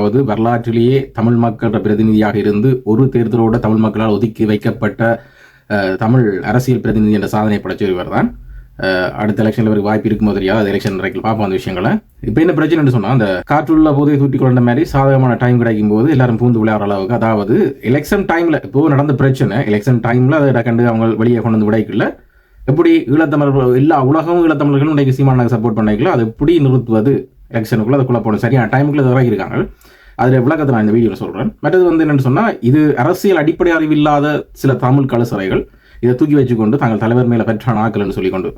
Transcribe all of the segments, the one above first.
அதாவது வரலாற்றிலேயே தமிழ் மக்கள பிரதிநிதியாக இருந்து ஒரு தேர்தலோட தமிழ் மக்களால் ஒதுக்கி வைக்கப்பட்ட தமிழ் அரசியல் பிரதிநிதி என்ற சாதனை படைச்சவர் தான். அடுத்த எலெக்ஷனில் ஒரு வாய்ப்பு இருக்கும் போது அது எலெக்ஷன் வரைக்கும் பார்ப்போம் அந்த விஷயங்களை. இப்போ என்ன பிரச்சனைன்னு சொன்னால், அந்த காற்றுள்ள போதை தூட்டி கொண்ட மாதிரி சாதகமான டைம் கிடைக்கும் போது எல்லாரும் பூந்து விளையாடுற அளவுக்கு, அதாவது எலெக்ஷன் டைமில் இப்போ நடந்த பிரச்சனை, எலெக்ஷன் டைமில் அதை கண்டு அவங்க வெளியே கொண்டு வந்து விடைக்குள்ள எப்படி ஈழத்தமிழர்கள் எல்லா உலகமும் ஈழத்தமிழர்களும் இன்றைக்கு சீமானுக்கு சப்போர்ட் பண்ணிக்கல, அது எப்படி நிறுத்துவது எலெக்ஷனுக்குள்ளே அதுக்குள்ளே போகணும் சரியான டைமுக்குள்ளே இறங்கி இருக்காங்க. அதில் விளக்கத்தை நான் இந்த வீடியோவில் சொல்கிறேன். மற்றது என்னென்னு சொன்னால், இது அரசியல் அடிப்படை அறிவில்லாத சில தமிழ் கலசரைகள் இதை தூக்கி வச்சுக்கொண்டு தாங்கள் தலைவர் மேலே பெற்றான ஆக்கல்னு சொல்லிக்கொண்டு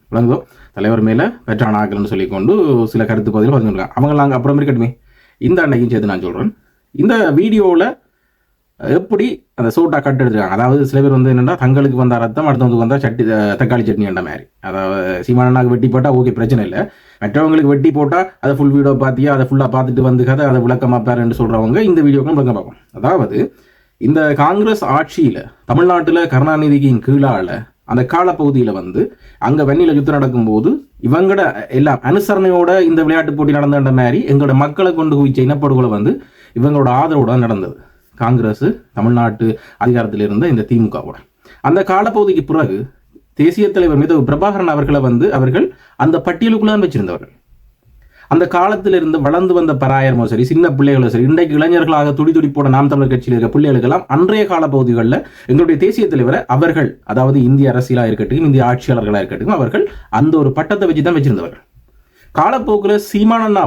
விளங்குதோ, தலைவர் மேலே பெற்றான ஆக்கல்னு சொல்லிக்கொண்டு சில கருத்து பதில் பார்த்துருக்காங்க. அவங்க நாங்கள் அப்புறம் இருக்கட்டுமே, இந்த அன்னைக்கும் சேர்த்து நான் சொல்கிறேன். இந்த வீடியோவில் எப்படி அந்த சோட்டா கட் எடுத்துருக்காங்க. அதாவது சில பேர் என்னென்னா, தங்களுக்கு வந்த ரத்தம் அடுத்தவங்களுக்கு வந்தால் தக்காளி சட்னி என்ற மாதிரி. அதாவது சீமானனாக்கு வெட்டி போட்டால் ஓகே பிரச்சனை இல்லை, மற்றவங்களுக்கு வெட்டி போட்டால் அதை ஃபுல் வீடியோ பார்த்தியா அதை ஃபுல்லாக பார்த்துட்டு வந்து கதை அதை விளக்கமாக பாருன்னு சொல்கிறவங்க இந்த வீடியோக்கும் விளக்கம் பார்ப்போம். அதாவது இந்த காங்கிரஸ் ஆட்சியில் தமிழ்நாட்டில் கருணாநிதியின் கீழால் அந்த காலப்பகுதியில் அங்கே வெண்ணில யுத்தம் நடக்கும்போது இவங்களோட எல்லாம் அனுசரணையோட இந்த விளையாட்டு போட்டி நடந்த மாதிரி எங்களோட மக்களை கொண்டு குவிச்ச இனப்படுகொலை இவங்களோட ஆதரவோட நடந்தது. காங்கிரஸ் தமிழ்நாட்டு அதிகாரத்தில் இருந்த இந்த திமுகவோட அந்த காலப்பகுதிக்கு பிறகு தேசிய தலைவர் மீது பிரபாகரன் அவர்களை அவர்கள் அந்த பட்டியலுக்குள்ள தான் வச்சிருந்தவர்கள். அந்த காலத்தில் இருந்து வளர்ந்து வந்த பராயரமோ சரி, சின்ன பிள்ளைகளோ சரி, இன்றைக்கு இளைஞர்களாக துடிப்போட நாம் தமிழர் கட்சியில் இருக்க பிள்ளைகளுக்கெல்லாம் அன்றைய காலப்பகுதிகளில் எங்களுடைய தேசிய தலைவரை அவர்கள், அதாவது இந்திய அரசியலாக இருக்கட்டும் இந்திய ஆட்சியாளர்களாக இருக்கட்டும், அவர்கள் அந்த ஒரு பட்டத்தை வச்சு தான் வச்சிருந்தவர்கள். காலப்போக்கில் சீமானண்ணா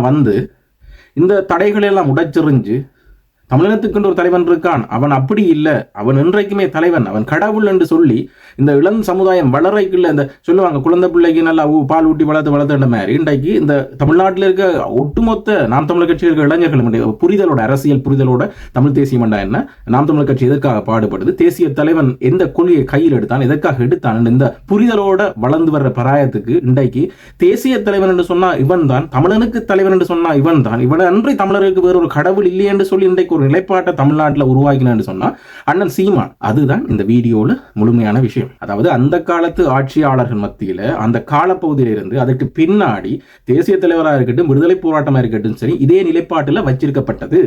இந்த தடைகளை எல்லாம் உடைச்செறிஞ்சு தமிழினத்துக்கு ஒரு தலைவன் இருக்கான், அவன் அப்படி இல்லை, அவன் இன்றைக்குமே தலைவன், அவன் கடவுள் என்று சொல்லி இந்த இளம் சமுதாயம் வளரைக்குள்ள இந்த சொல்லுவாங்க குழந்தை பிள்ளைக்கு நல்லா பால் ஊட்டி வளர்த்துன்ற மாதிரி இன்றைக்கு இந்த தமிழ்நாட்டில் இருக்க ஒட்டுமொத்த நாம் தமிழர் கட்சியில் இருக்க இளைஞர்கள் புரிதலோட, அரசியல் புரிதலோட தமிழ் தேசியமண்டா என்ன, நாம் தமிழர் கட்சி எதற்காக பாடுபடுது, தேசிய தலைவன் எந்த கொள்கையை கையில் எடுத்தான், எதற்காக எடுத்தான், இந்த புரிதலோட வளர்ந்து வர்ற பராயத்துக்கு இன்றைக்கு தேசிய தலைவன் என்று சொன்னா இவன் தான், தமிழனுக்கு தலைவன் என்று சொன்னா இவன் தான், இவன் அன்றி தமிழருக்கு வேற ஒரு கடவுள் இல்லை என்று சொல்லி இன்றைக்கு ஒரு நிலைப்பாட்டை தமிழ்நாட்டில் உருவாக்கினான்னு சொன்னா அண்ணன் சீமான். அதுதான் இந்த வீடியோல முழுமையான விஷயம். அதாவது அந்த காலத்து ஆட்சியாளர்கள் மத்தியில அந்த காலப்பகுதியில இருந்து அதுக்கு பின்னாடி தேசிய தலைவராக இருக்கட்டும் விடுதலை போராட்டமா இருக்கட்டும் சரி, இதே நிலைப்பாட்டில் வச்சிருக்கப்பட்டது.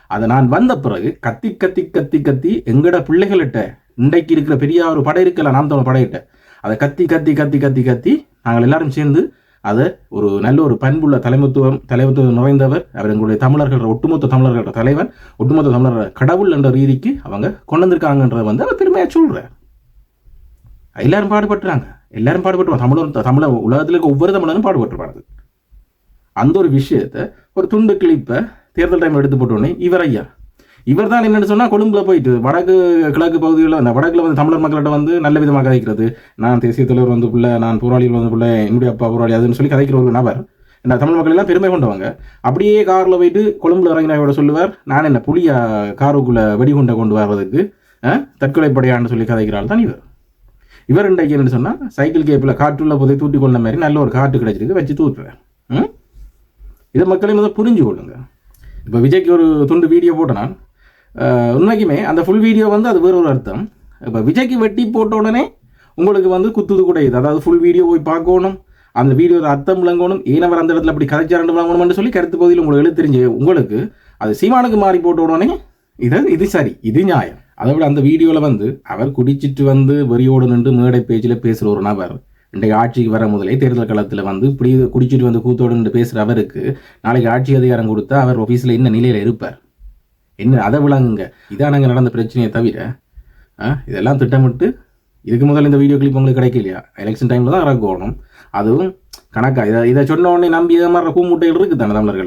அதை நான் வந்த பிறகு கத்தி கத்தி கத்தி கத்தி எங்கட பிள்ளைகள்கிட்ட இன்றைக்கு இருக்கிற பெரிய ஒரு படை இருக்கல, நாம் தமிழ் படையிட்ட அதை கத்தி கத்தி கத்தி கத்தி கத்தி நாங்கள் எல்லாரும் சேர்ந்து அதை ஒரு நல்ல ஒரு பண்புள்ள தலைமைத்துவம் நிறைந்தவர் அவர், எங்களுடைய தமிழர்கள் ஒட்டுமொத்த தமிழர்களோட தலைவர், ஒட்டுமொத்த தமிழர் கடவுள் என்ற ரீதிக்கு அவங்க கொண்டு வந்திருக்காங்கன்றத அவர் பெருமையாக சொல்றார். எல்லாரும் பாடுபட்டுறாங்க, எல்லாரும் பாடுபட்டுருவாங்க, தமிழ உலகத்தில் இருக்க ஒவ்வொரு தமிழரும் பாடுபட்டுருப்பாங்க. அந்த ஒரு விஷயத்தை ஒரு துண்டு கிளிப்பை தேர்தல் டைம் எடுத்து போட்டோடனே இவர் தான் என்னென்னு சொன்னால் கொழும்புல போயிட்டு வடக்கு கிழக்கு பகுதிகளில் அந்த வடக்கில் தமிழர் மக்கள்கிட்ட நல்ல விதமாக கதைக்கிறது, நான் தேசிய தலைவர் பிள்ளை, நான் போராளிகள் பிள்ளை, என்னுடைய அப்பா போராளி அதுன்னு சொல்லி கதைக்கிற ஒரு நபர். இந்த தமிழ் மக்கள் எல்லாம் பெருமை கொண்டவங்க. அப்படியே காரில் போயிட்டு கொழும்புல இறங்கினோட சொல்லுவார், நான் என்ன புளியா காருக்குள்ளே வெடிகுண்டை கொண்டு வர்றதுக்கு தற்கொலை படையான்னு சொல்லி கதைக்கிறாள் தான் இவர் இன்றைக்கு என்னன்னு சொன்னால் சைக்கிள் கேப்பில் காற்றுள்ள போதை தூட்டி கொள்ள மாதிரி நல்ல ஒரு காற்று கிடைச்சிருக்கு வச்சு தூத்துறேன். இதை மக்களையும் புரிஞ்சு கொள்ளுங்க. இப்போ விஜய்க்கு ஒரு துண்டு வீடியோ போட்டேன் நான், உண்மைக்குமே அந்த ஃபுல் வீடியோ அது வேறு ஒரு அர்த்தம். இப்போ விஜய்க்கு வெட்டி போட்ட உடனே உங்களுக்கு குத்துது கூட இது, அதாவது ஃபுல் வீடியோ போய் பார்க்கணும், அந்த வீடியோ அர்த்தம் விளங்கணும், ஏனவர் அந்த இடத்துல அப்படி கதைச்சாரண்டு விளங்கணும்னு சொல்லி கருத்து பகுதியில் உங்களுக்கு எழுத்து தெரிஞ்சு உங்களுக்கு அது சீமானுக்கு மாறி போட்ட உடனே இது சரி, இது நியாயம். அதை விட அந்த வீடியோவில் அவர் குடிச்சிட்டு வெறியோடு நின்று மேடை பேச்சில் பேசுகிற ஒரு நபர் இன்றைக்கு ஆட்சிக்கு வர முதலே தேர்தல் களத்தில் இப்படி குடிச்சிட்டு கூத்தோடு நின்று பேசுகிற அவருக்கு நாளைக்கு ஆட்சி அதிகாரம் கொடுத்தா அவர் ஆஃபீஸில் என்ன நிலையில் இருப்பார், என்ன அதை விளங்குங்க. இதான் நாங்கள் நடந்த பிரச்சனையை தவிர இதெல்லாம் திட்டமிட்டு இதுக்கு முதல்ல இந்த வீடியோ கிளிப் உங்களுக்கு கிடைக்கலையா, எலெக்ஷன் டைமில் தான் இறக்கணும். அதுவும் கணக்காக இதை சொன்ன உடனே நம்பி இதை மாதிரி கூமுட்டைகள் இருக்குது தானே தமிழர்கள்.